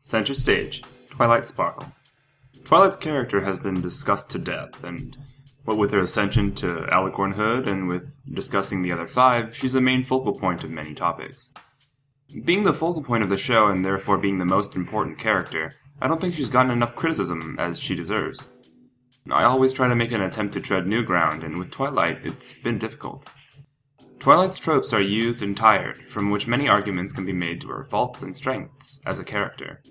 Center stage, Twilight Sparkle. Twilight's character has been discussed to death, and what with her ascension to alicornhood and with discussing the other five, she's the main focal point of many topics. Being the focal point of the show and therefore being the most important character, I don't think she's gotten enough criticism as she deserves. I always try to make an attempt to tread new ground, and with Twilight, it's been difficult. Twilight's tropes are used and tired, from which many arguments can be made to her faults and strengths as a character.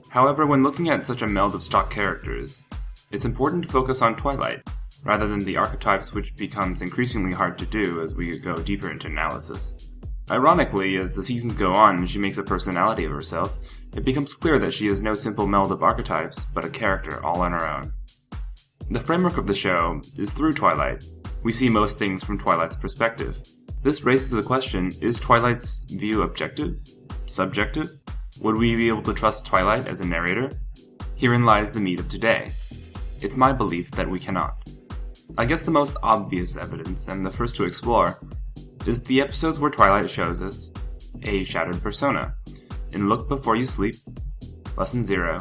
However, when looking at such a meld of stock characters, it's important to focus on Twilight, rather than the archetypes, which becomes increasingly hard to do as we go deeper into analysis. Ironically, as the seasons go on and she makes a personality of herself, it becomes clear that she is no simple meld of archetypes, but a character all on her own. The framework of the show is through Twilight. We see most things from Twilight's perspective. This raises the question, is Twilight's view objective? Subjective? Would we be able to trust Twilight as a narrator? Herein lies the meat of today. It's my belief that we cannot. I guess the most obvious evidence, and the first to explore, is the episodes where Twilight shows us a shattered persona, in Look Before You Sleep, Lesson 0,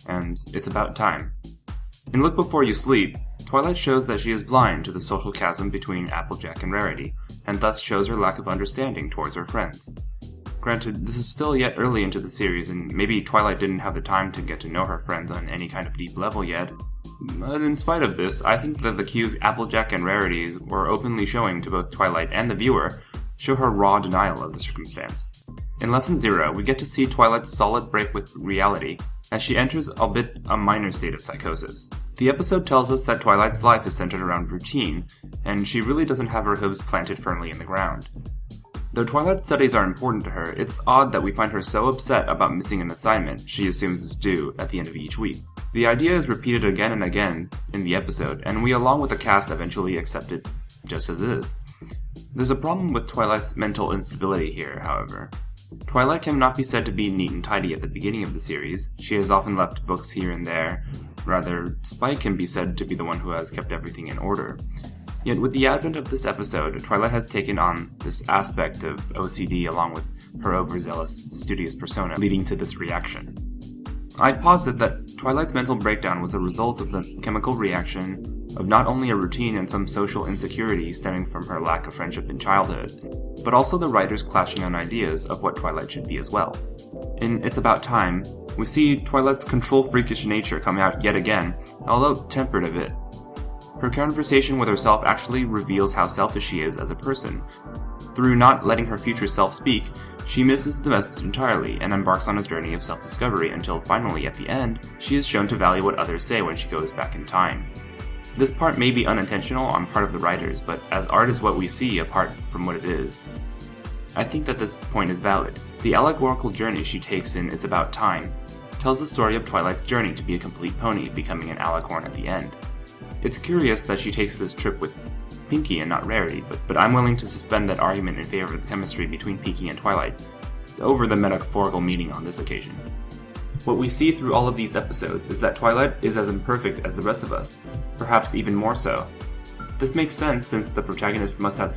and It's About Time. In Look Before You Sleep, Twilight shows that she is blind to the social chasm between Applejack and Rarity, and thus shows her lack of understanding towards her friends. Granted, this is still yet early into the series, and maybe Twilight didn't have the time to get to know her friends on any kind of deep level yet. But in spite of this, I think that the cues Applejack and Rarity were openly showing to both Twilight and the viewer show her raw denial of the circumstance. In Lesson 0, we get to see Twilight's solid break with reality, as she enters albeit a minor state of psychosis. The episode tells us that Twilight's life is centered around routine, and she really doesn't have her hooves planted firmly in the ground. Though Twilight's studies are important to her, it's odd that we find her so upset about missing an assignment she assumes is due at the end of each week. The idea is repeated again and again in the episode, and we along with the cast eventually accept it just as is. There's a problem with Twilight's mental instability here, however. Twilight cannot be said to be neat and tidy at the beginning of the series. She has often left books here and there. Rather, Spike can be said to be the one who has kept everything in order. Yet with the advent of this episode, Twilight has taken on this aspect of OCD along with her overzealous, studious persona, leading to this reaction. I posit that Twilight's mental breakdown was a result of the chemical reaction of not only a routine and some social insecurity stemming from her lack of friendship in childhood, but also the writers clashing on ideas of what Twilight should be as well. In It's About Time, we see Twilight's control-freakish nature come out yet again, although tempered a bit. Her conversation with herself actually reveals how selfish she is as a person. Through not letting her future self speak, she misses the message entirely and embarks on a journey of self-discovery until finally, at the end, she is shown to value what others say when she goes back in time. This part may be unintentional on part of the writers, but as art is what we see apart from what it is, I think that this point is valid. The allegorical journey she takes in It's About Time tells the story of Twilight's journey to be a complete pony, becoming an alicorn at the end. It's curious that she takes this trip with Pinkie and not Rarity, but I'm willing to suspend that argument in favor of the chemistry between Pinkie and Twilight over the metaphorical meaning on this occasion. What we see through all of these episodes is that Twilight is as imperfect as the rest of us, perhaps even more so. This makes sense since the protagonist must have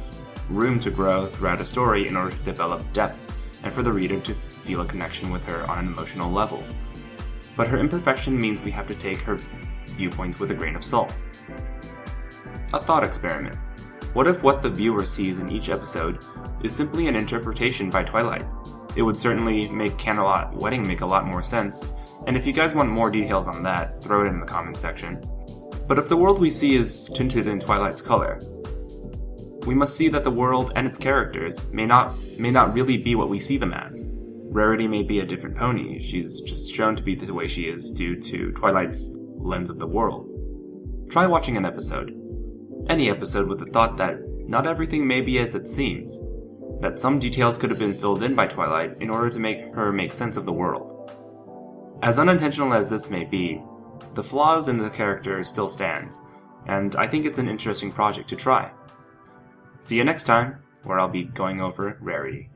room to grow throughout a story in order to develop depth, and for the reader to feel a connection with her on an emotional level. But her imperfection means we have to take her viewpoints with a grain of salt. A thought experiment. What if what the viewer sees in each episode is simply an interpretation by Twilight? It would certainly make Candlelight Wedding make a lot more sense, and if you guys want more details on that, throw it in the comments section. But if the world we see is tinted in Twilight's color, we must see that the world and its characters may not really be what we see them as. Rarity may be a different pony, she's just shown to be the way she is due to Twilight's lens of the world. Try watching an episode. Any episode with the thought that not everything may be as it seems, that some details could have been filled in by Twilight in order to make her make sense of the world. As unintentional as this may be, the flaws in the character still stands, and I think it's an interesting project to try. See you next time, where I'll be going over Rarity.